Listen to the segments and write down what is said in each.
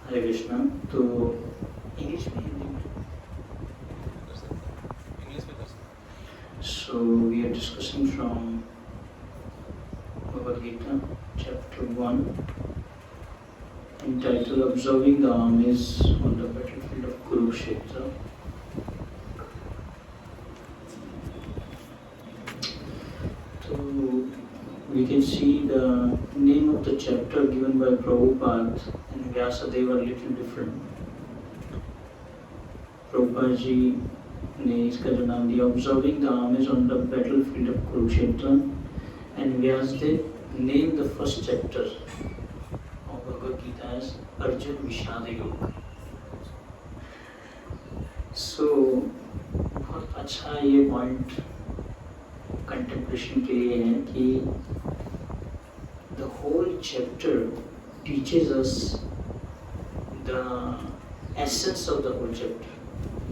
हरे कृष्णा। तो इंग्लिश में हिंदी में So we are discussing from Bhagwat Gita, chapter 1, entitled Observing the Armies on the Battlefield of Kurukshetra. So we can see the name of the chapter given by Prabhupada and Vyasadeva are little different. Prabhupada ji ने इसका जो नाम दिया Observing the Armies on the Battlefield of Kurukshetra, and Vyasadeva named the first chapter of Bhagavad Gita as Arjun Vishad Yoga. So बहुत अच्छा ये point contemplation के लिए है कि the whole chapter teaches us the essence of the whole chapter.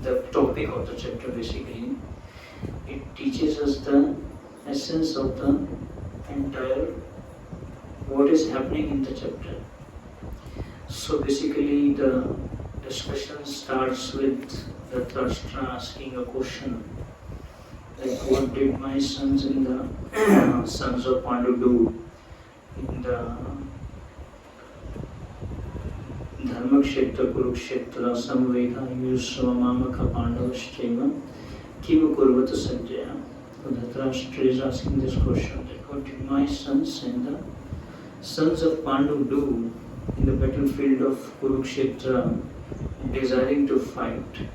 The topic of the chapter basically, it teaches us the essence of the entire what is happening in the chapter. So basically the discussion starts with the Dhritarashtra asking a question like, what did my sons and the sons of Pandu do in the Dharmakshetra, Kurukshetra, Samveda, Yusva, Mamaka, Pandavascheva, Kiva Kurvata Sanjaya. So Dhritarashtra is asking this question, like, what did my sons and the sons of Pandu do in the battlefield of Kurukshetra, desiring to fight?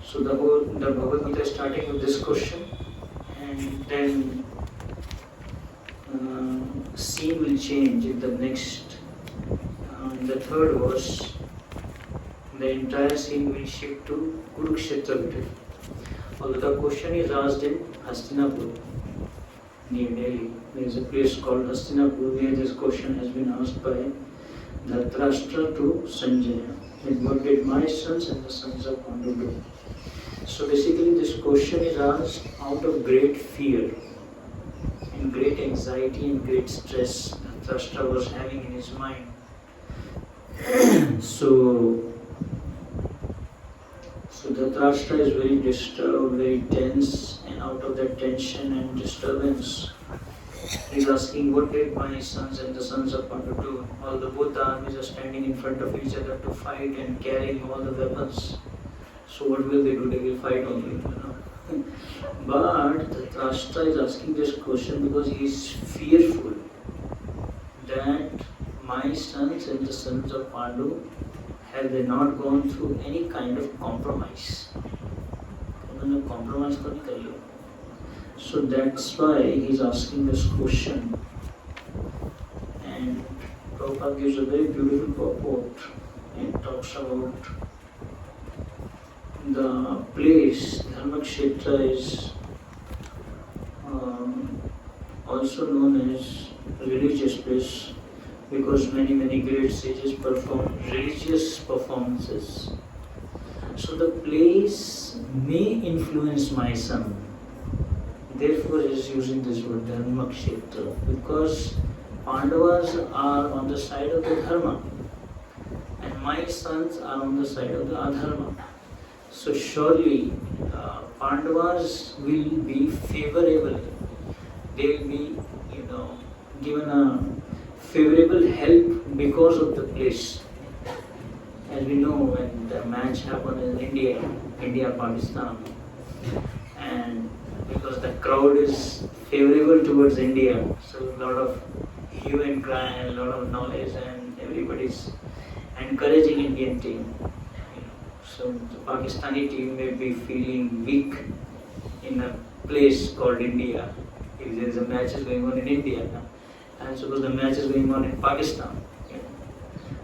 So the Bhagavad Gita is starting with this question, and then scene will change in the next. In the third verse, the entire scene will shift to Kurukshetra battle. Although the question is asked in Hastinapur, near Delhi. There is a place called Hastinapur where this question has been asked by Dhritarashtra to Sanjaya. Like, what did my sons and the sons of Pandu do? So basically this question is asked out of great fear and great anxiety and great stress Dhritarashtra was having in his mind. So Dhritarashtra is very disturbed, very tense, and out of that tension and disturbance, he is asking, what did my sons and the sons of Pandu do? Although both the armies are standing in front of each other to fight and carrying all the weapons, so what will they do? They will fight only, But Dhritarashtra is asking this question because he is fearful that my sons and the sons of Pandu, have they not gone through any kind of compromise? So that's why he is asking this question. And Prabhupada gives a very beautiful purport and talks about the place. Dharmakshetra is also known as religious place, because many great sages perform religious performances. So the place may influence my son. Therefore he is using this word Dharmakshetra, because Pandavas are on the side of the Dharma and my sons are on the side of the Adharma. So surely Pandavas will be favorable. They will be, given a favorable help because of the place. As we know, when the match happened in India-Pakistan, and because the crowd is favorable towards India, so a lot of hue and cry and a lot of knowledge, and everybody is encouraging Indian team. So the Pakistani team may be feeling weak in a place called India. If there is a match is going on in India, and suppose the match is going on in Pakistan,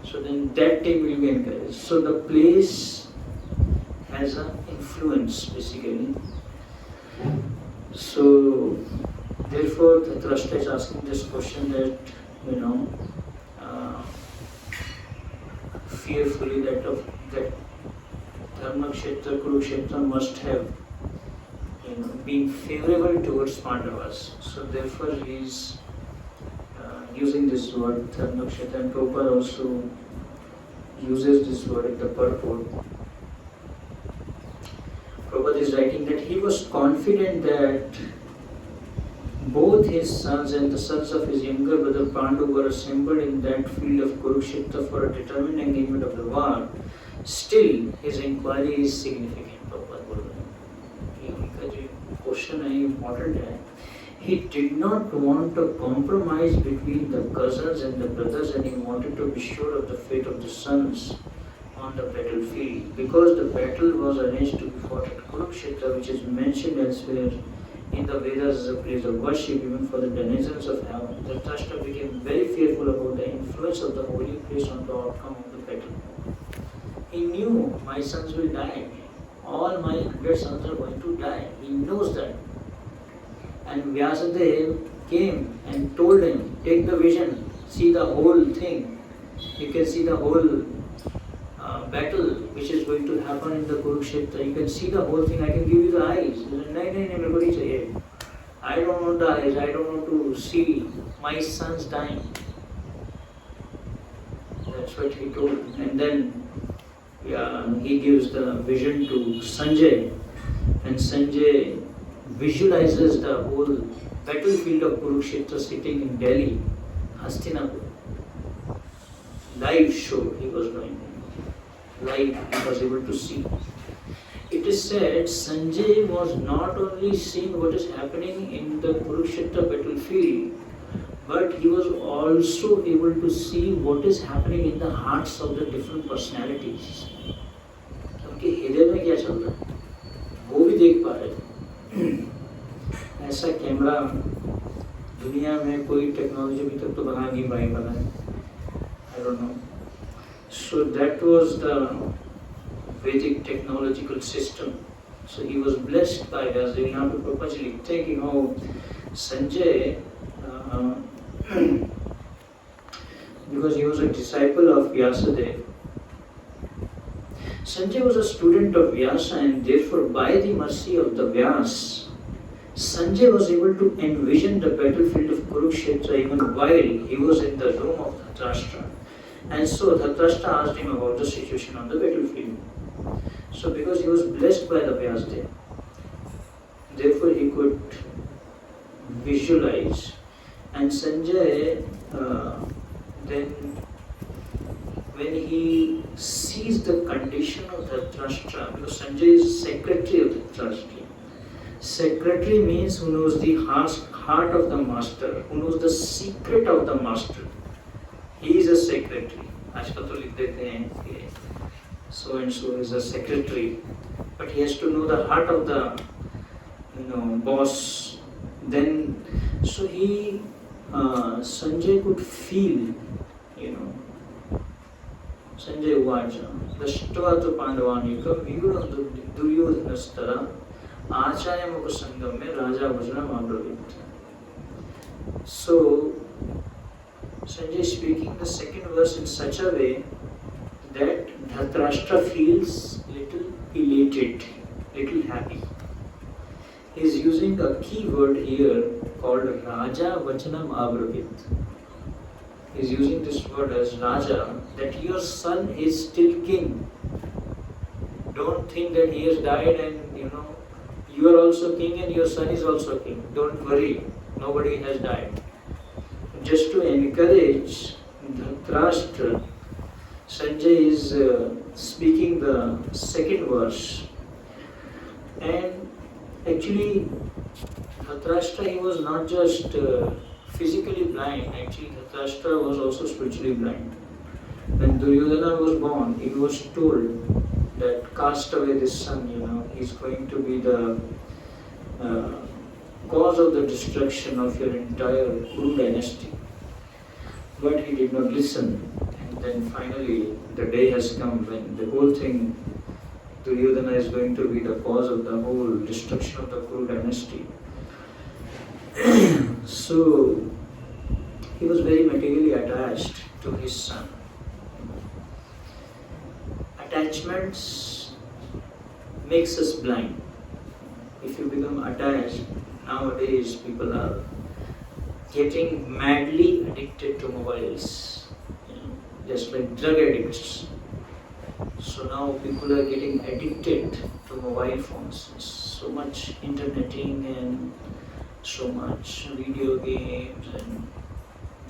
so then that team will be encouraged. So the place has an influence basically. So therefore the Dhritarashtra is asking this question that, fearfully that Dharmakshetra, Kurukshetra must have been favorable towards Pandavas. So therefore he is using this word Dharmakshetra, and Prabhupada also uses this word in the purport. Prabhupada is writing that he was confident that both his sons and the sons of his younger brother Pandu were assembled in that field of Kurukshetra for a determined engagement of the war. Still, his inquiry is significant. Prabhupada बोल रहे हैं उनका जो question है important है. He did not want a compromise between the cousins and the brothers, and he wanted to be sure of the fate of the sons on the battlefield, because the battle was arranged to be fought at Kurukshetra, which is mentioned elsewhere in the Vedas as a place of worship, even for the denizens of heaven. Dhritarashtra became very fearful about the influence of the holy place on the outcome of the battle. He knew, my sons will die. All my 100 sons are going to die. He knows that. And Vyasadeva came and told him, take the vision, see the whole thing. You can see the whole battle which is going to happen in the Kurukshetra. You can see the whole thing. I can give you the eyes. I don't want the eyes. I don't want to see my sons dying. That's what he told. And then he gives the vision to Sanjay. And Sanjay visualizes the whole battlefield of Kurukshetra sitting in Delhi, Hastinapur. Live show he was doing. Live he was able to see. It is said Sanjay was not only seeing what is happening in the Kurukshetra battlefield, but he was also able to see what is happening in the hearts of the different personalities. उनके हृदय में क्या चल रहा है वो भी देख पा रहे थे. ऐसा कैमरा दुनिया में कोई टेक्नोलॉजी अभी तक तो बना नहीं पाई बनाए. I don't know. So that was the Vedic technological system. So he was blessed by Vyasadeva. Now to Prabhupada taking how Sanjay, because he was a disciple of Vyasadeva. Sanjay was a student of Vyasa, and therefore by the mercy of the Vyas, Sanjay was able to envision the battlefield of Kurukshetra even while he was in the room of Dhritarashtra. And so Dhritarashtra asked him about the situation on the battlefield. So because he was blessed by the Vyasadeva, therefore he could visualize. And Sanjay then when he sees the condition of Dhritarashtra, because Sanjay is secretary of Dhritarashtra. Secretary means who knows the heart of the master, who knows the secret of the master. He is a secretary. आजकल तो लिख देते हैं कि so and so is a secretary, but he has to know the heart of the boss. Then so he Sanjay could feel, Sanjay Uvacha, Dashtva tu Pandavanika, Vyura Duryodhanastara, Acharya Mukasangam mein Raja Vajra Mabravit. So Sanjay is speaking the second verse in such a way that Dhritarashtra feels little elated, little happy. He is using a key word here called Raja Vachanam Abravit. He is using this word as Raja, that your son is still king. Don't think that he has died and you are also king and your son is also king. Don't worry, nobody has died. Just to encourage Dhritarashtra, Sanjay is speaking the second verse. And actually, Dhritarashtra, he was not just physically blind. Actually, Dhritarashtra was also spiritually blind. When Duryodhana was born, he was told that cast away this son, he's going to be the cause of the destruction of your entire Kuru dynasty. But he did not listen. And then finally, the day has come when the whole thing, Duryodhana is going to be the cause of the whole destruction of the Kuru dynasty. So, he was very materially attached to his son. Attachments makes us blind. If you become attached, nowadays people are getting madly addicted to mobiles, just like drug addicts. So now people are getting addicted to mobile phones. So much interneting and so much video games and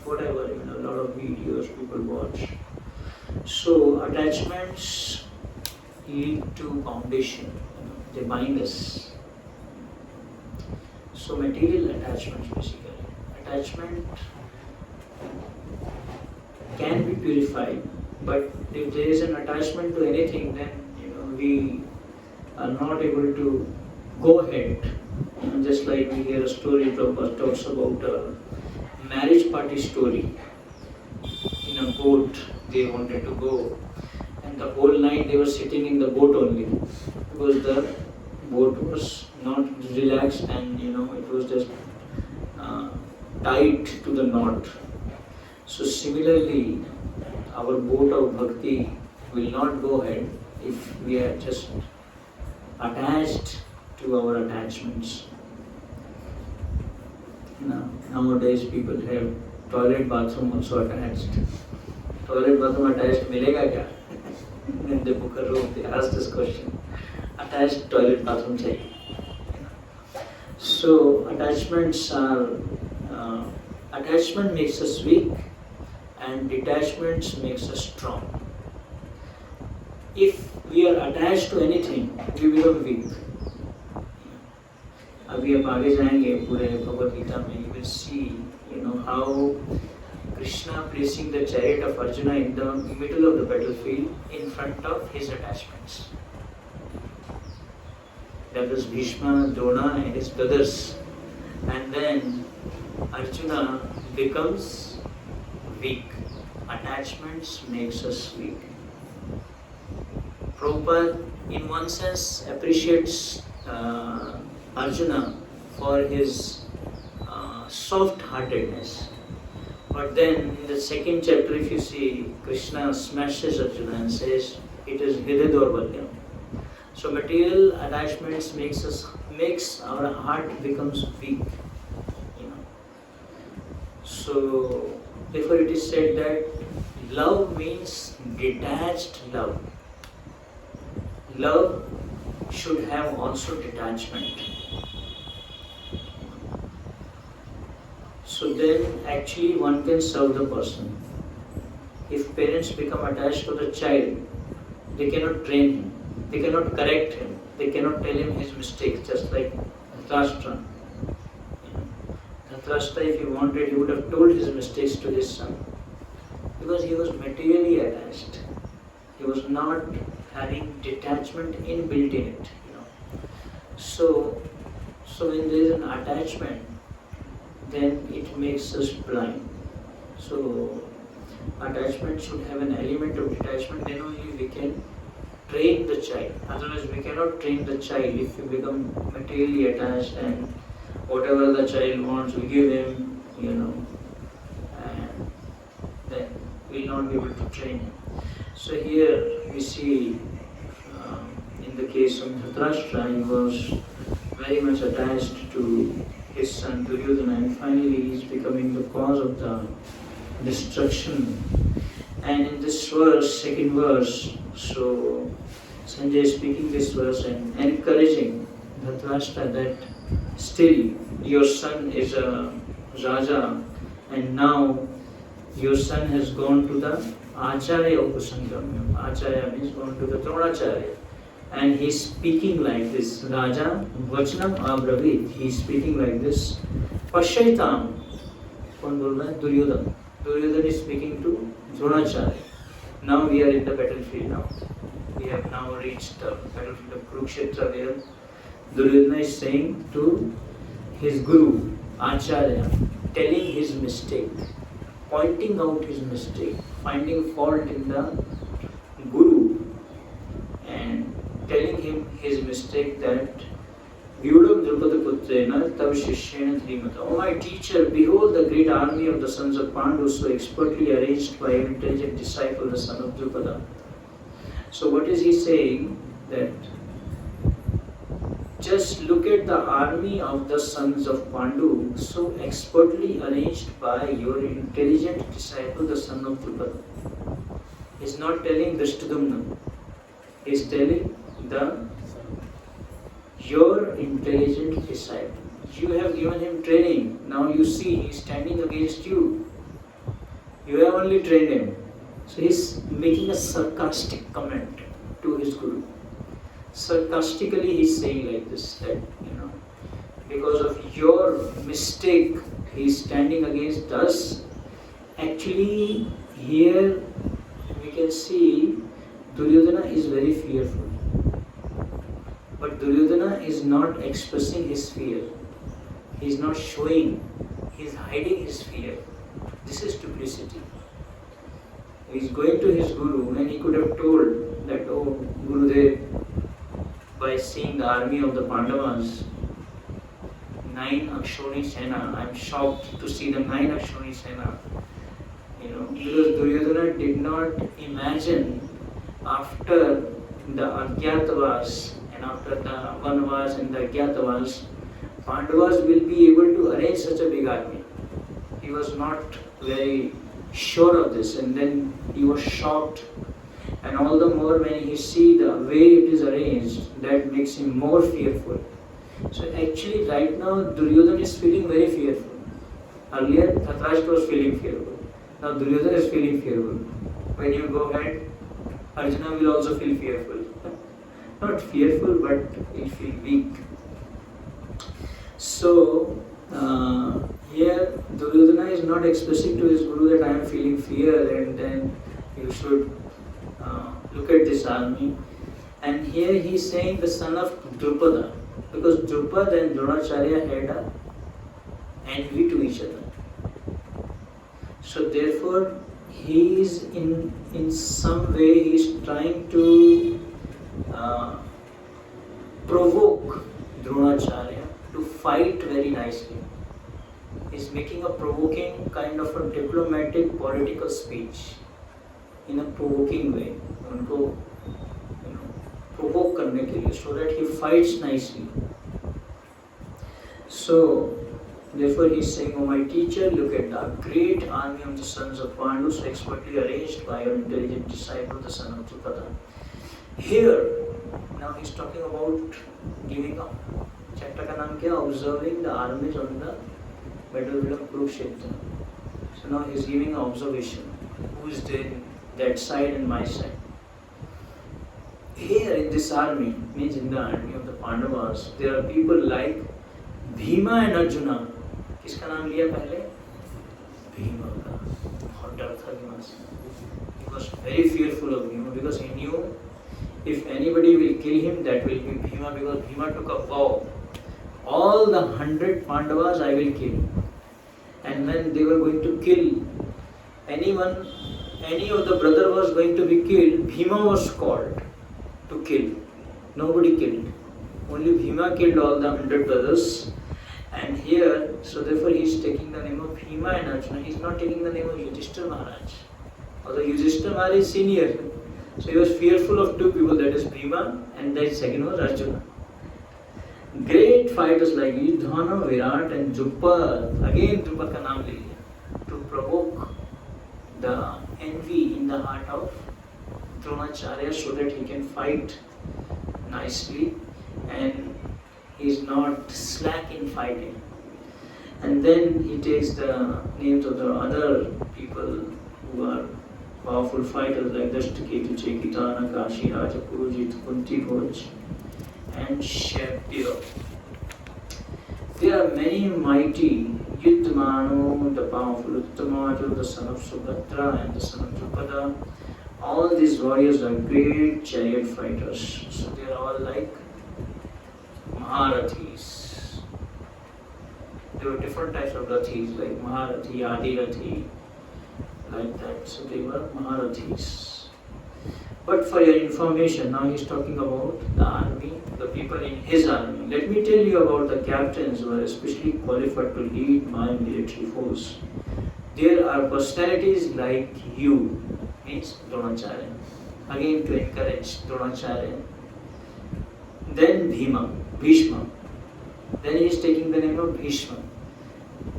whatever, a lot of videos people watch. So attachments lead to foundation, they bind us. So material attachments basically. Attachment can be purified, but if there is an attachment to anything, then we are not able to go ahead. Just like we hear a story talks about a marriage party story. In a boat they wanted to go, and the whole night they were sitting in the boat only because the boat was not relaxed and it was just tied to the knot. So similarly, our boat of bhakti will not go ahead if we are just attached to our attachments. Nowadays people have toilet bathroom also attached. Toilet bathroom attached milega kya? In the Booker room they asked this question. Attached toilet bathroom chahiye. So attachment makes us weak and detachment makes us strong. If we are attached to anything, we become weak. अभी आप आगे जाएंगे पूरे भगवत गीता में, you will see, how Krishna placing the chariot of Arjuna in the middle of the battlefield in front of his attachments. That was Bhishma, Drona and his brothers. And then Arjuna becomes weak. Attachments makes us weak. Prabhupada in one sense appreciates Arjuna for his soft-heartedness. But then in the second chapter, if you see, Krishna smashes Arjuna and says, it is Hridaya Daurbalyam. So material attachments makes our heart becomes weak. So therefore it is said that love means detached love. Love should have also detachment. So then actually one can serve the person. If parents become attached to the child, they cannot train him, they cannot correct him, they cannot tell him his mistakes, just like Dhritarashtra. Dhritarashtra, if he wanted, he would have told his mistakes to his son, because he was materially attached. He was not having detachment inbuilt in it. So when there is an attachment, then it makes us blind. So attachment should have an element of detachment, then only we can train the child. Otherwise we cannot train the child if we become materially attached and whatever the child wants we give him, and then we will not be able to train him. So here we see in the case of Dhritarashtra, he was very much attached to his son Duryodhana, and finally he is becoming the cause of the destruction. And in this verse, second verse, so Sanjay is speaking this verse and encouraging Dhritarashtra that still your son is a Raja, and now your son has gone to the Acharya Upasangamya. Acharya means gone to the Dronacharya. And he is speaking like this. Raja Vachanam Abravit. He is speaking like this. Pashaitam. Kaun bol raha hai? Duryodhana. Duryodhana is speaking to Dronacharya. Now we are in the battlefield now. We have now reached the battlefield of Kurukshetra, where Duryodhana is saying to his Guru, Acharya, telling his mistake, pointing out his mistake, finding fault in the Guru, and telling him his mistake that Vyudam Drupada Putrena Tav Shishyena Dhrimata. O my teacher, behold the great army of the sons of Pandu, so expertly arranged by an intelligent disciple, the son of Drupada. So what is he saying? That just look at the army of the sons of Pandu, so expertly arranged by your intelligent disciple, the son of Drupada. He is not telling Drishtadumna. He is telling your intelligent disciple. You have given him training. Now you see he is standing against you. You have only trained him. So he is making a sarcastic comment to his guru. Sarcastically he is saying like this, that because of your mistake he is standing against us. Actually here we can see Duryodhana is very fearful. But Duryodhana is not expressing his fear. He is not showing. He is hiding his fear. This is duplicity. He is going to his guru and he could have told that, oh Gurudev, by seeing the army of the Pandavas, 9 Akshoni Sena, I am shocked to see the 9 Akshoni Sena. Because Duryodhana did not imagine after the Agyatavas and after the Vanavas and the Agyatavas, Pandavas will be able to arrange such a big army. He was not very sure of this, and then he was shocked. And all the more when he see the way it is arranged, that makes him more fearful. So actually right now Duryodhana is feeling very fearful. Earlier Dhritarashtra was feeling fearful. Now Duryodhana is feeling fearful. When you go ahead, Arjuna will also feel fearful. Not fearful, but he'll feel weak. So here Duryodhana is not expressing to his guru that I am feeling fear and then you should look at this army. And here he is saying the son of Drupada, because Drupada and Dronacharya had an envy to each other. So therefore he is in some way he is trying to provoke Dronacharya to fight very nicely. He is making a provoking kind of a diplomatic political speech in a provoking way. उनको provoke करने के लिए, so that he fights nicely. So therefore he is saying, oh my teacher, look at the great army of the sons of Pandu, so expertly arranged by your intelligent disciple, the son of Drupada. Here, now he is talking about giving up. Chapter का नाम क्या? Observing the armies on the battlefield of Kurukshetra. So now he is giving an observation. Who is there in that side and my side? Here in this army, means in the army of the Pandavas, there are people like Bhima and Arjuna. किसका नाम लिया पहले? Bhima का. बहुत डर था भीमा से. He was very fearful of Bhima because he knew if anybody will kill him, that will be Bhima, because Bhima took a vow. All the 100 Pandavas I will kill. And when they were going to kill anyone, any of the brother was going to be killed, Bhima was called to kill. Nobody killed. Only Bhima killed all the 100 brothers. And here, so therefore he is taking the name of Bhima and Arjuna. He is not taking the name of Yudhishthira Maharaj. Although Yudhishthira Maharaj is senior. So he was fearful of two people, that is Bhima and that second was Arjuna. Great fighters like Yudhana, Virat and Drupad. Again Drupad ka naam le liya. To provoke the envy in the heart of Dronacharya so that he can fight nicely and he is not slack in fighting. And then he takes the names of the other people who are powerful fighters like Dashtaketu, Chekitana, Kashi, Raja, Purujit, Kunti Bhoj and Sheptya. There are many mighty Yudhamanu, the powerful Uttamaju, the son of Subhadra and the son of Drupada. All these warriors are great chariot fighters. So they are all like Maharathis. There were different types of Rathis like Maharathi, Adirathi, like that. So they were Maharathis. But for your information, now he is talking about the army, the people in his army. Let me tell you about the captains who are especially qualified to lead my military force. There are personalities like you, means Dronacharya. Again to encourage Dronacharya. Then Bhishma. Then he is taking the name of Bhishma.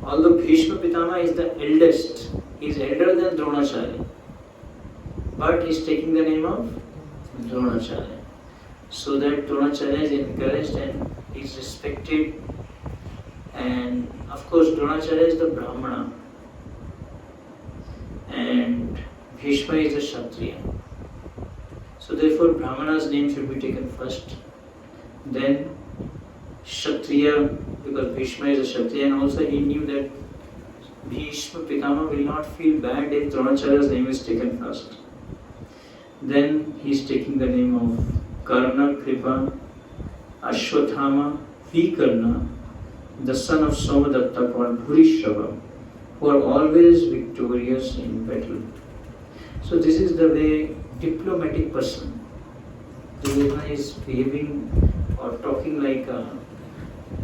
Although Bhishma Pitama is the eldest, he is elder than Dronacharya. But he is taking the name of Dronacharya. so that Dronacharya is encouraged and is respected. And of course Dronacharya is the Brahmana and Bhishma is a Kshatriya. So therefore Brahmana's name should be taken first, then Kshatriya, because Bhishma is a Kshatriya, and also he knew that Bhishma Pitama will not feel bad if Dronacharya's name is taken first. Then he is taking the name of Karna, Kripa, Ashwathama, Vikarna, the son of Somadatta called Bhurishrava, who are always victorious in battle. So this is the way diplomatic person. Duryodhana is behaving or talking like a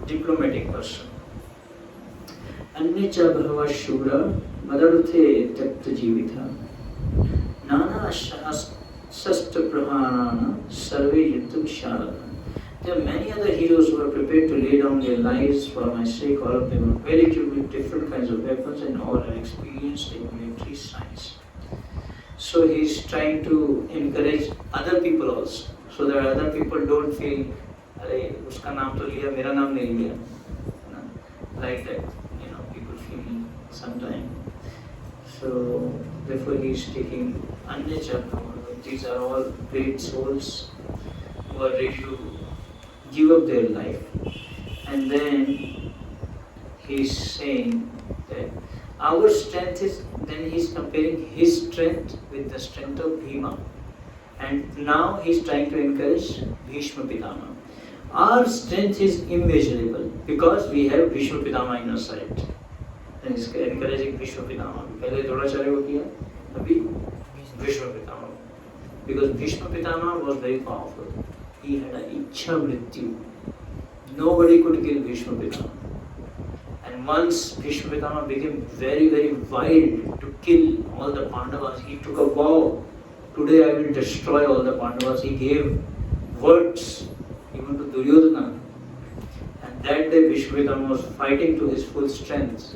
diplomatic person. Annecha bhava shura madaruthe takta jivitha nana shastra praharana sarve yuttam sharada. There are many other heroes who are prepared to lay down their lives for my sake. All of them are very good with different kinds of weapons and all are experienced in military science. So he is trying to encourage other people also, so that other people don't feel, "Arey, uska naam to liya, mera naam nahi liya." Like that, people feel sometimes. So therefore he is taking Annecha. These are all great souls who are ready to give up their life. And then he is saying that our strength is, then he is comparing his strength with the strength of Bhima. And now he is trying to encourage Bhishma Pitama. Our strength is immeasurable because we have Bhishma Pitama in our side. And he is encouraging Bhishma Pitama. पहले द्रोणाचार्य को किया, अभी Bhishma Pitama. Because Bhishma Pitama was very powerful. He had an Ichha Mrityu. Nobody could kill Bhishma Pitama. And once Bhishma Pitama became very, very wild to kill all the Pandavas, he took a vow, today I will destroy all the Pandavas. He gave words even to Duryodhana. And that day Bhishma Pitama was fighting to his full strength.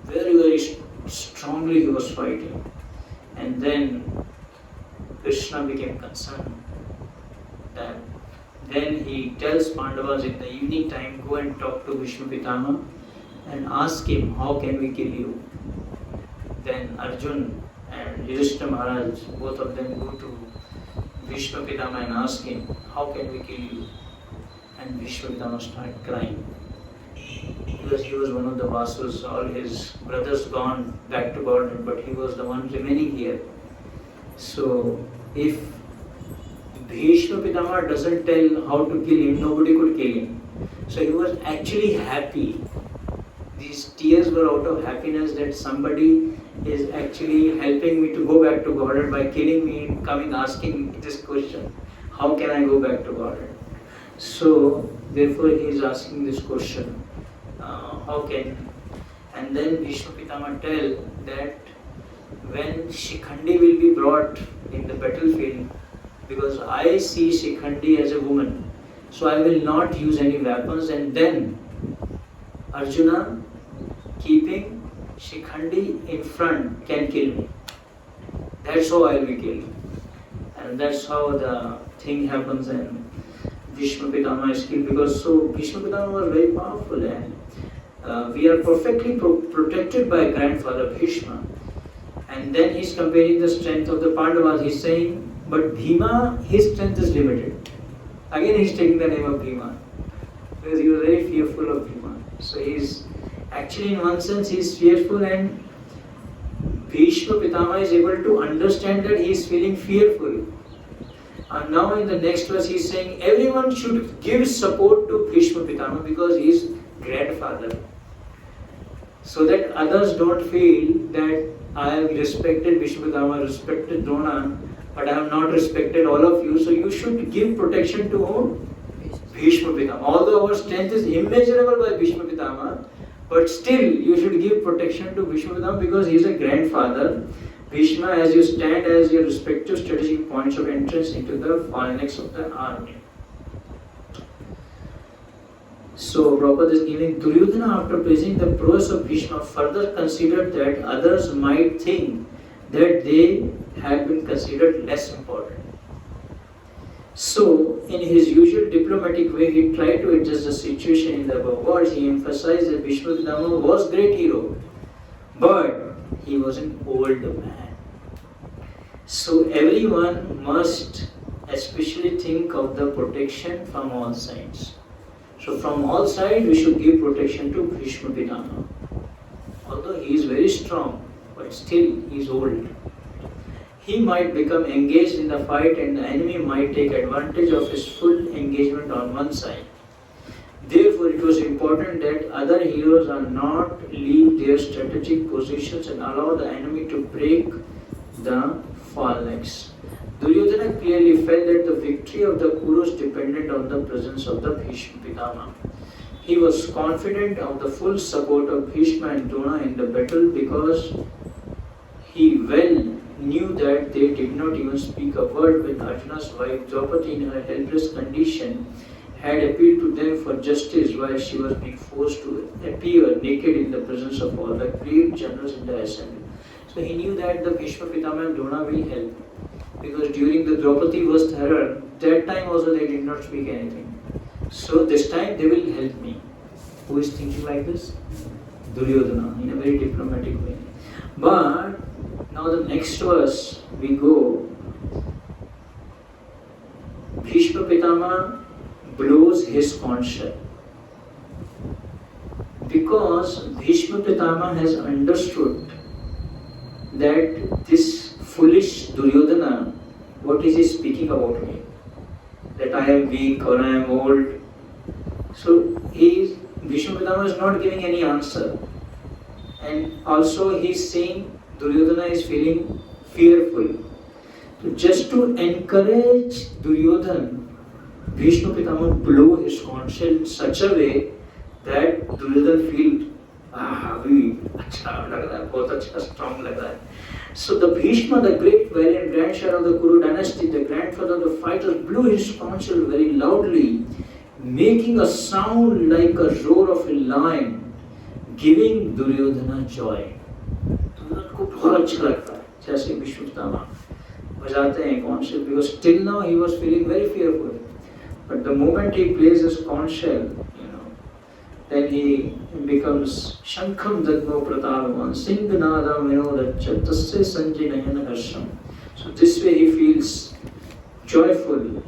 Very, very strongly he was fighting. And then Krishna became concerned. Then he tells Pandavas in the evening time, go and talk to Bhishma Pitama and ask him, how can we kill you? Then Arjun and Yudhishthira Maharaj, both of them go to Bhishma Pitama and ask him, how can we kill you? And Bhishma Pitama started crying. Because he was one of the Vasus, all his brothers gone back to Godhead, but he was the one remaining here. So if Bhishma Pitama doesn't tell how to kill him, nobody could kill him. So he was actually happy. These tears were out of happiness that somebody is actually helping me to go back to Godhead by killing me and coming asking this question, how can I go back to Godhead? So therefore he is asking this question, how can? And then Bhishma Pitama tell that when Shikhandi will be brought in the battlefield, because I see Shikhandi as a woman, so I will not use any weapons, and then Arjuna, keeping Shikhandi in front, can kill me. That's how I will be killed. And that's how the thing happens, and Bhishma Pitama is killed. Because so Bhishma Pitama was very powerful, and we are perfectly protected by grandfather Bhishma. And then he's comparing the strength of the Pandavas. He's saying, but Bhima, his strength is limited. Again he's taking the name of Bhima, because he was very fearful of Bhima. So he's actually, in one sense, he's fearful, and Bhishma Pitama is able to understand that he is feeling fearful. And now in the next verse he's saying everyone should give support to Bhishma Pitama because he is grandfather. So that others don't feel that I have respected Bhishma Pitama, respected Drona, but I have not respected all of you. So you should give protection to whom? Bhishma Pitama. Although our strength is immeasurable by Bhishma Pitama, but still you should give protection to Bhishma Pitama because he is a grandfather. Bhishma, as you stand as your respective strategic points of entrance into the phalanx of the army. So Prabhupada is giving Duryodhana, after praising the prowess of Bhishma, further considered that others might think that they had been considered less important. So, in his usual diplomatic way, he tried to adjust the situation in the above words. He emphasized that Bhishma Pitama was a great hero, but he was an old man. So, everyone must especially think of the protection from all sides. So, from all sides, we should give protection to Bhishma Pitama. Although he is very strong, but still he is old. He might become engaged in the fight and the enemy might take advantage of his full engagement on one side. Therefore, it was important that other heroes are not leave their strategic positions and allow the enemy to break the phalanx. Duryodhana clearly felt that the victory of the Kurus depended on the presence of the Bhishma Pitama. He was confident of the full support of Bhishma and Drona in the battle because he well knew that they did not even speak a word when Arjuna's wife Draupadi in her helpless condition had appealed to them for justice while she was being forced to appear naked in the presence of all the great generals in the assembly. So he knew that the Bhishma Pitama and Drona will help, because during the Draupadi was terror, that time also they did not speak anything. So this time they will help me. Who is thinking like this? Duryodhana, in a very diplomatic way. But now the next verse we go. Bhishma Pitama blows his conch shell. Because Bhishma Pitama has understood that this foolish Duryodhana, what is he speaking about me? That I am weak or I am old. So Bhishma Pitama is not giving any answer. And also he is saying Duryodhana is feeling fearful. So just to encourage Duryodhana, Bhishma Pitama blow his conch shell in such a way that Duryodhana feel अभी अच्छा लग रहा है, बहुत अच्छा strong लग रहा है. So the Bhishma, the great valiant grandson of the Kuru dynasty, the grandfather of the fighters, blew his conch shell very loudly, making a sound like a roar of a lion, giving Duryodhana joy. Duryodhana को बहुत अच्छा लगता है जैसे भीष्म पितामह बजाते हैं conch shell, because till now he was feeling very fearful, but the moment he plays his conch shell, then he becomes Shankham Dadmo Pratalavan Singhanada Vinodaccha Tasya Sanjinayana Harsham. So this way he feels joyful,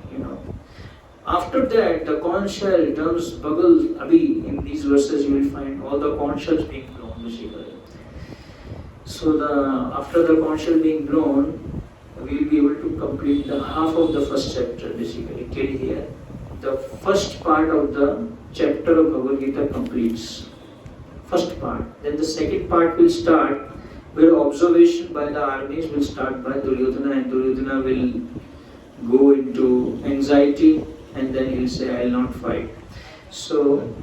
After that, the conch shell drums bugle. Abhi, in these verses you will find all the conch shells being blown, basically. So after the conch shell being blown, we will be able to complete the half of the first chapter, basically, till here. The first part of the chapter of Bhagavad Gita completes. First part. Then the second part will start, where observation by the armies will start by Duryodhana, and Duryodhana will go into anxiety, and then he will say, I will not fight. So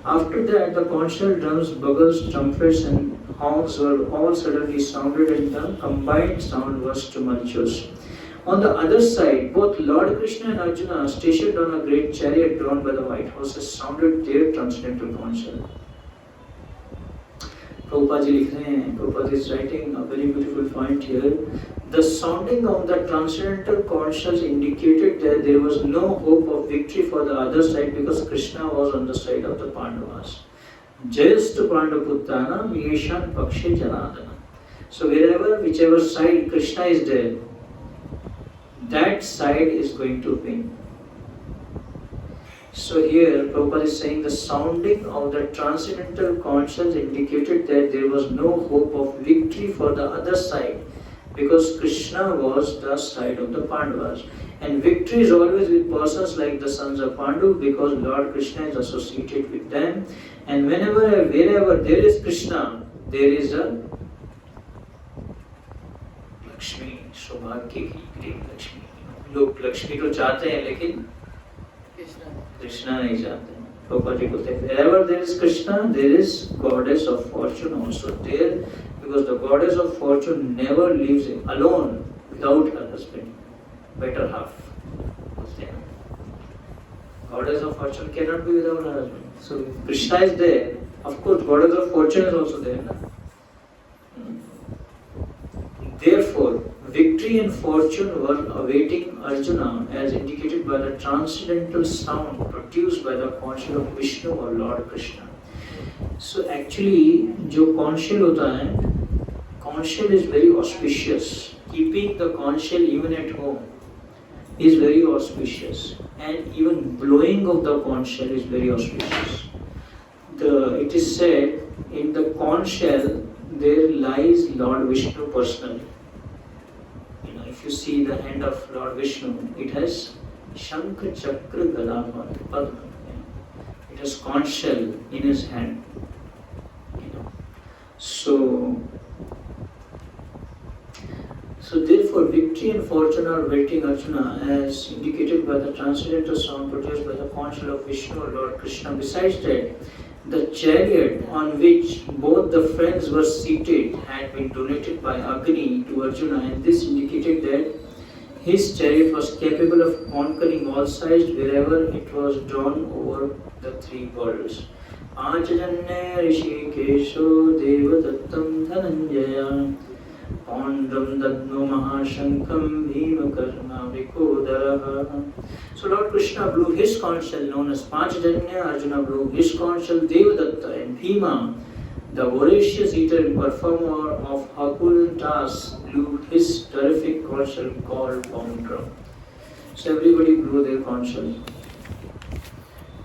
after that, the conch shell, drums, bugles, trumpets and horns were all suddenly sounded, and the combined sound was tumultuous. On the other side, both Lord Krishna and Arjuna, stationed on a great chariot drawn by the white horses, sounded their transcendental conch shell. Prabhupada is writing a very beautiful point here. The sounding of the transcendental conch shells indicated that there was no hope of victory for the other side, because Krishna was on the side of the Pandavas. Jayastu Pandaputtana Yeshan Pakshe Janadana. So whichever side Krishna is there, that side is going to win. So here Prabhupada is saying the sounding of the transcendental conch shells indicated that there was no hope of victory for the other side, because Krishna was the side of the Pandavas. And victory is always with persons like the sons of Pandu, because Lord Krishna is associated with them. And wherever there is Krishna, there is a Lakshmi. सौभाग्य की green Lakshmi. लोग लक्ष्मी तो चाहते हैं लेकिन कृष्णा नहीं चाहते हैं. Prabhupada ji बोलते हैं, wherever there is Krishna, there is goddess of fortune also there, because the goddess of fortune never lives alone without her husband, better half. Goddess of fortune cannot be without her husband. So if Krishna is there, of course goddess of fortune is also there. Therefore, Victory and fortune were awaiting Arjuna as indicated by the transcendental sound produced by the conch shell of Vishnu or Lord Krishna. So actually, जो conch shell होता है, conch shell is very auspicious. Keeping the conch shell even at home is very auspicious, and even blowing of the conch shell is very auspicious. It is said in the conch shell there lies Lord Vishnu personally. If you see the hand of Lord Vishnu, it has Shankha Chakra Gada Padma. It has conch shell in his hand. So therefore, victory and fortune are awaiting Arjuna as indicated by the transcendental sound produced by the conch shell of Vishnu or Lord Krishna. Besides that, the chariot on which both the friends were seated had been donated by Agni to Arjuna, and this indicated that his chariot was capable of conquering all sides wherever it was drawn over the three worlds. Achajanya Rishikesho Devadattam Dhananjaya Pandram Dadno Mahashankam Bhima Karma Vikodaraha. So Lord Krishna blew his conch shell known as Panchajanya, Arjuna blew his conch shell Devadatta, and Bhima, the voracious eater and performer of Herculean tasks, blew his terrific conch shell called bomb drum. So everybody blew their conch shell.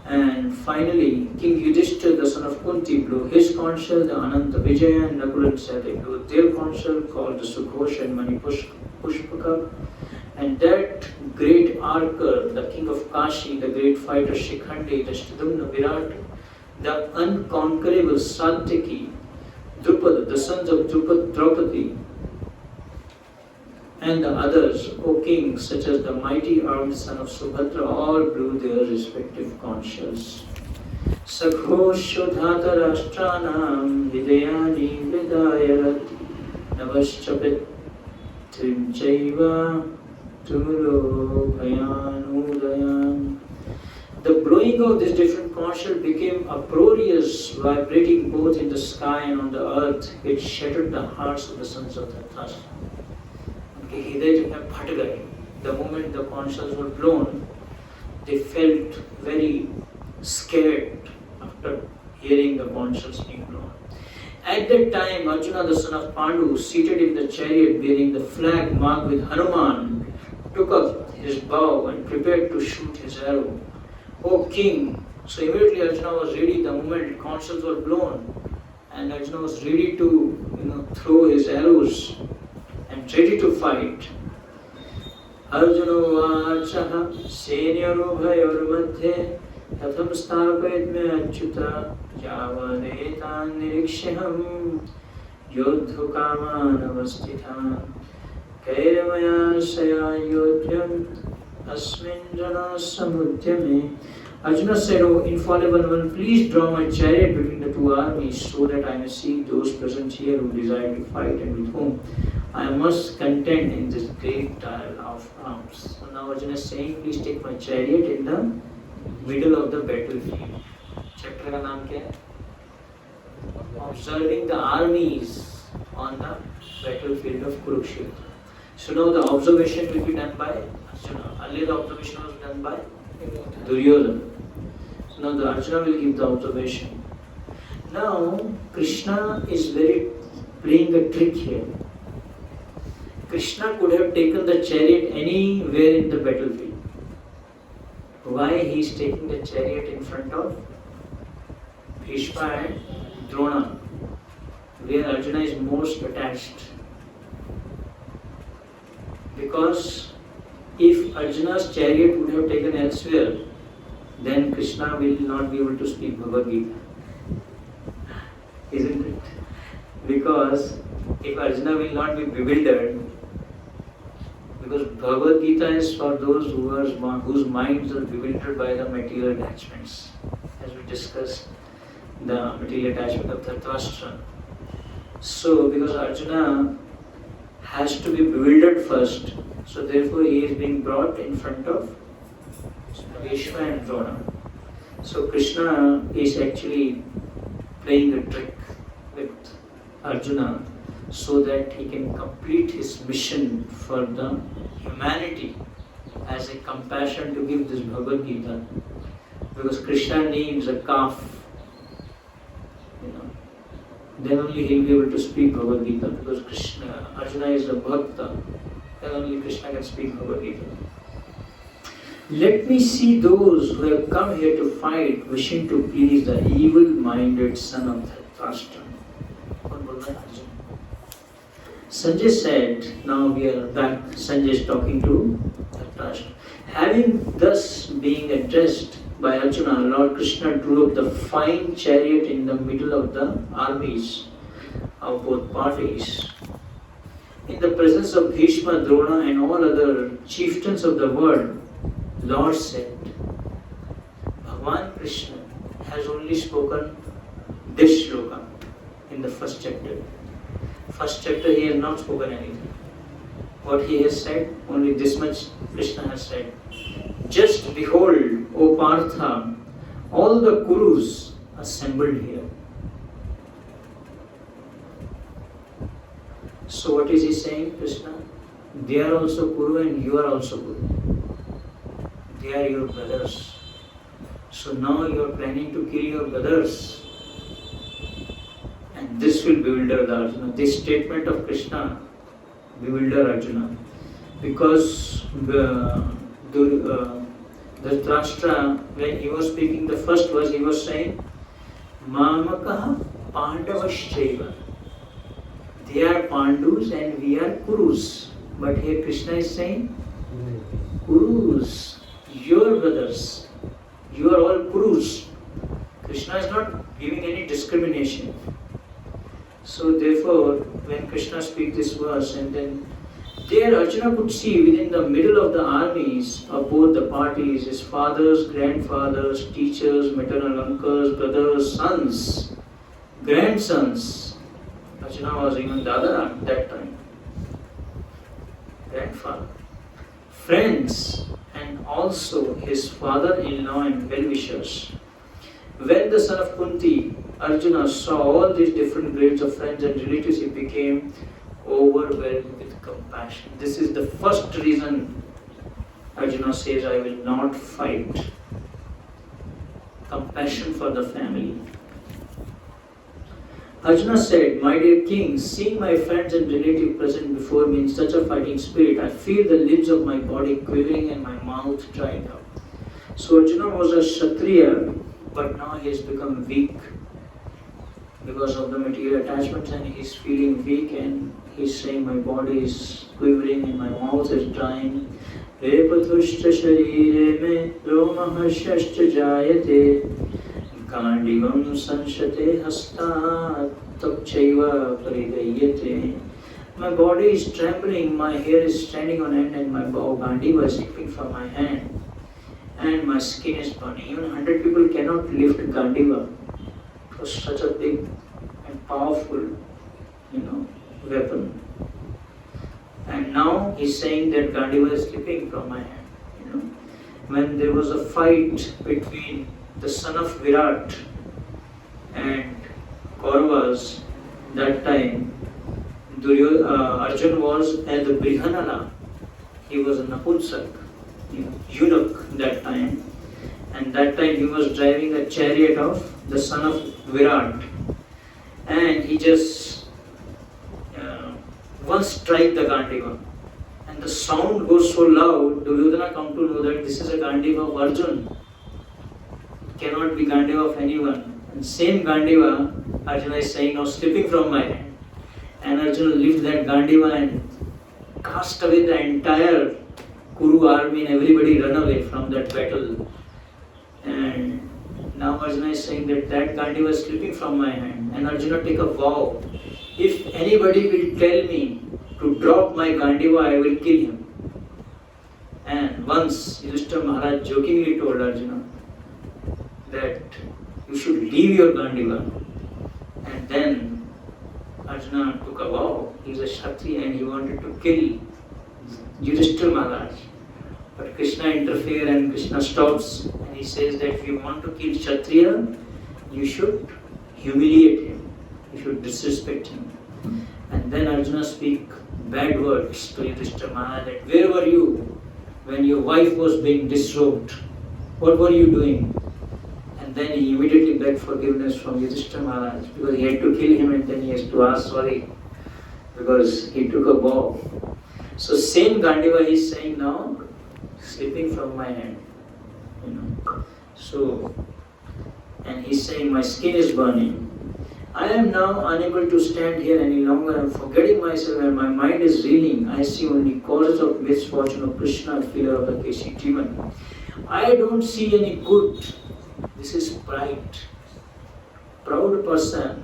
And finally, King Yudhishthira, the son of Kunti, blew his conch shell, the Ananta Vijaya and Nakula and Sahdev blew their conch shell called the Sukhosh and Mani Pushpaka. And that great archer, the king of Kashi, the great fighter Shikhandi, the Shtadumna Virat, the unconquerable Satyaki, Drupad, the sons of Draupadi, and the others, O king, such as the mighty armed son of Subhadra, all blew their respective conch shells. Sakhoshodhata Rashtranam Vidayani Vidayarat Navaschapit Trimchaiva Tumulo Bhayanudayan. The blowing of these different conch shells became uproarious, vibrating both in the sky and on the earth. It shattered the hearts of the sons of Dhritarashtra. The moment the conch shells were blown, they felt very scared after hearing the conch shells being blown. At that time, Arjuna, the son of Pandu, seated in the chariot bearing the flag marked with Hanuman, took up his bow and prepared to shoot his arrow. O king! So immediately Arjuna was ready the moment conch shells were blown, and Arjuna was ready to throw his arrows and ready to fight. Arjuna vachaha senyaru bhayor madhye yatham stapayat me achyuta javadetan nirikshaham yodhu kaman avastithan kairamaya sayayodhyam asmin jana samudyame. Arjuna said, O infallible one, please draw my chariot between the two armies so that I may see those present here who desire to fight and with whom I must contend in this great trial of arms. So now Arjuna is saying, please take my chariot in the middle of the battlefield. Chapter का नाम क्या है? Observing the armies on the battlefield of Kurukshetra. So now the observation will be done by Arjuna. Earlier the observation was done by Duryodhana. So now the Arjuna will give the observation. Now Krishna is playing a trick here. Krishna could have taken the chariot anywhere in the battlefield. Why he is taking the chariot in front of Bhishma and Drona, where Arjuna is most attached? Because if Arjuna's chariot would have taken elsewhere, then Krishna will not be able to speak Bhagavad Gita. Isn't it? Because if Arjuna will not be bewildered, because Bhagavad Gita is for those whose minds are bewildered by the material attachments, as we discussed the material attachment of Dhritarashtra. So, because Arjuna has to be bewildered first, so therefore he is being brought in front of Bhishma and Drona. So Krishna is actually playing a trick with Arjuna so that he can complete his mission for the humanity as a compassion to give this Bhagavad Gita. Because Krishna needs a calf, then only he will be able to speak Bhagavad Gita. Because Arjuna is a bhakta, then only Krishna can speak Bhagavad Gita. Let me see those who have come here to fight, wishing to please the evil-minded son of Dhritarashtra. Sanjay said, now we are back, Sanjay is talking to Dhritarashtra. Having thus being addressed by Arjuna, Lord Krishna drew up the fine chariot in the middle of the armies of both parties. In the presence of Bhishma, Drona and all other chieftains of the world, Lord said, Bhagwan Krishna has only spoken this shloka in the first chapter. First chapter he has not spoken anything. What he has said, only this much Krishna has said. Just behold, O Partha, all the Kurus assembled here. So what is he saying, Krishna? They are also Kuru and you are also Kuru. They are your brothers. So now you are planning to kill your brothers. And this will bewilder the Arjuna. This statement of Krishna bewilder Arjuna. Because Dhritarashtra, when he was speaking the first verse, he was saying, Mamakaha Pandavaschaiva. They are Pandus and we are Kurus. But here Krishna is saying, Kurus, your brothers. You are all Kurus. Krishna is not giving any discrimination. So therefore, when Krishna speaks this verse, and then there Arjuna could see within the middle of the armies of both the parties, his fathers, grandfathers, teachers, maternal uncles, brothers, sons, grandsons. Arjuna was even Dada at that time. Grandfather. Friends, and also his father-in-law and well-wishers. When the son of Kunti, Arjuna, saw all these different grades of friends and relatives, he became overwhelmed with compassion. This is the first reason Arjuna says, I will not fight. Compassion for the family. Arjuna said, my dear king, seeing my friends and relatives present before me in such a fighting spirit, I feel the limbs of my body quivering and my mouth drying up. So Arjuna was a Kshatriya, but now he has become weak because of the material attachments, and he is feeling weak, and he is saying, my body is quivering and my mouth is drying. Repatushta sharire me romahashashta jayate kandivam sanshate hastat tapchaiva paridayate. My body is trembling, my hair is standing on end, and my gandiva is slipping from my hand, and my skin is burning. Even 100 people cannot lift gandiva. It was such a big and powerful, weapon. And now he's saying that gandiva is slipping from my hand. When there was a fight between the son of Virat and Kauravas, that time Arjuna was at the Brihanala. He was a Napumsak, eunuch that time. And that time he was driving a chariot of the son of Virat. And he just once strike the gandiva. And the sound goes so loud, Duryodhana come to know that this is a gandiva of Arjuna. It cannot be gandiva of anyone. And same gandiva, Arjuna is saying, now slipping from my hand. And Arjuna lifts that gandiva and cast away the entire Kuru army, and everybody run away from that battle. And now Arjuna is saying that gandiva is slipping from my hand. And Arjuna take a vow. If anybody will tell me to drop my gandiva, I will kill him. And once Yudhishthira Maharaj jokingly told Arjuna that you should leave your gandiva. And then Arjuna took a vow. He is a Kshatriya and he wanted to kill Yudhishthira Maharaj. But Krishna interferes and Krishna stops, and he says that if you want to kill Kshatriya, you should humiliate him. You should disrespect him. And And then Arjuna speak bad words to Yudhishthira Maharaj that where were you when your wife was being disrobed? What were you doing? And then he immediately begged forgiveness from Yudhishthira Maharaj because he had to kill him and then he has to ask sorry because he took a bow. So same Gandiva he is saying now, slipping from my hand. So, and he's saying my skin is burning. I am now unable to stand here any longer. I am forgetting myself and my mind is reeling. I see only causes of misfortune of Krishna, fear of the Keshi demon. I don't see any good. This is pride. Proud person,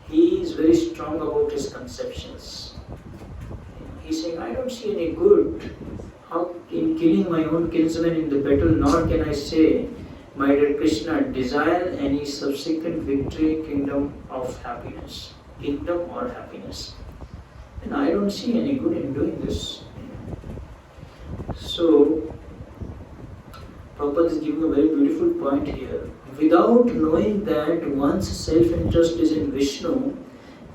he is very strong about his conceptions. He's saying, I don't see any good. How in killing my own kinsman in the battle, nor can I say, my dear Krishna, desire any subsequent victory, kingdom of happiness. Kingdom or happiness. And I don't see any good in doing this. So, Prabhupada is giving a very beautiful point here. Without knowing that one's self-interest is in Vishnu,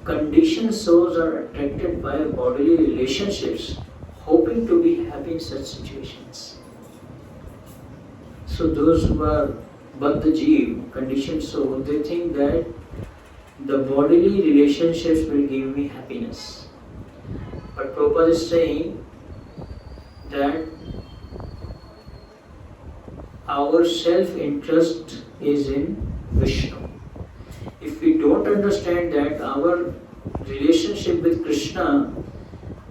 conditioned souls are attracted by bodily relationships, hoping to be happy in such situations. So those who are Baddha Jeev, conditioned soul, they think that the bodily relationships will give me happiness. But Prabhupada is saying that our self-interest is in Vishnu. If we don't understand that our relationship with Krishna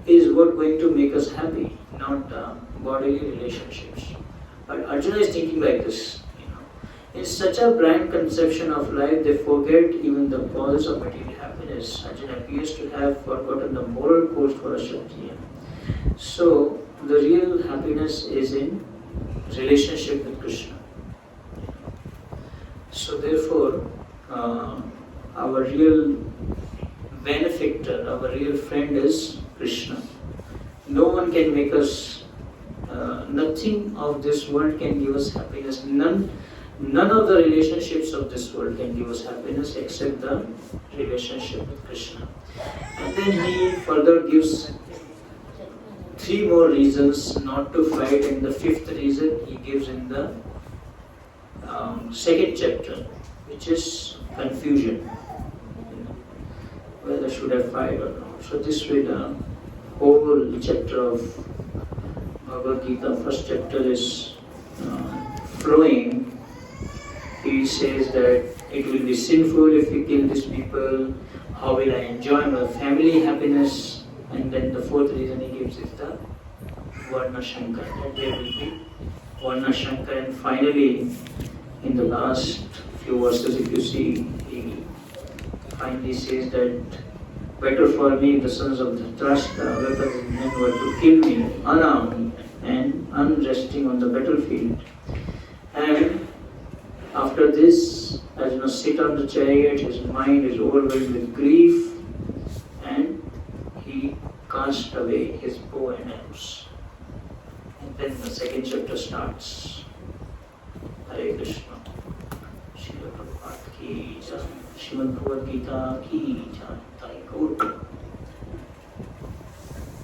is what going to make us happy, not bodily relationships. But Arjuna is thinking like this. In such a blind conception of life, they forget even the causes of material happiness. Arjuna appears to have forgotten the moral course for a Kshatriya. So, the real happiness is in relationship with Krishna. So therefore, our real benefactor, our real friend is Krishna. No one can make us, nothing of this world can give us happiness. None of the relationships of this world can give us happiness except the relationship with Krishna. And then he further gives 3 more reasons not to fight, and the 5th reason he gives in the 2nd chapter, which is confusion, whether should I fight or not. So this way the whole chapter of Bhagwat Gita, 1st chapter is flowing. He says that it will be sinful if we kill these people, how will I enjoy my family happiness, and then the 4th reason he gives is the Varna Shankar, that there will be Varna Shankar, and finally in the last few verses if you see, he finally says that better for me the sons of Dhritarashtra, whether men were to kill me unarmed and unresting on the battlefield. And after this, Arjuna sit on the chariot, his mind is overwhelmed with grief, and he cast away his bow and arrows. And then the 2nd chapter starts. Hare Krishna. Srila Prabhupada ki jai. Srimad Bhagavad Gita ki jai.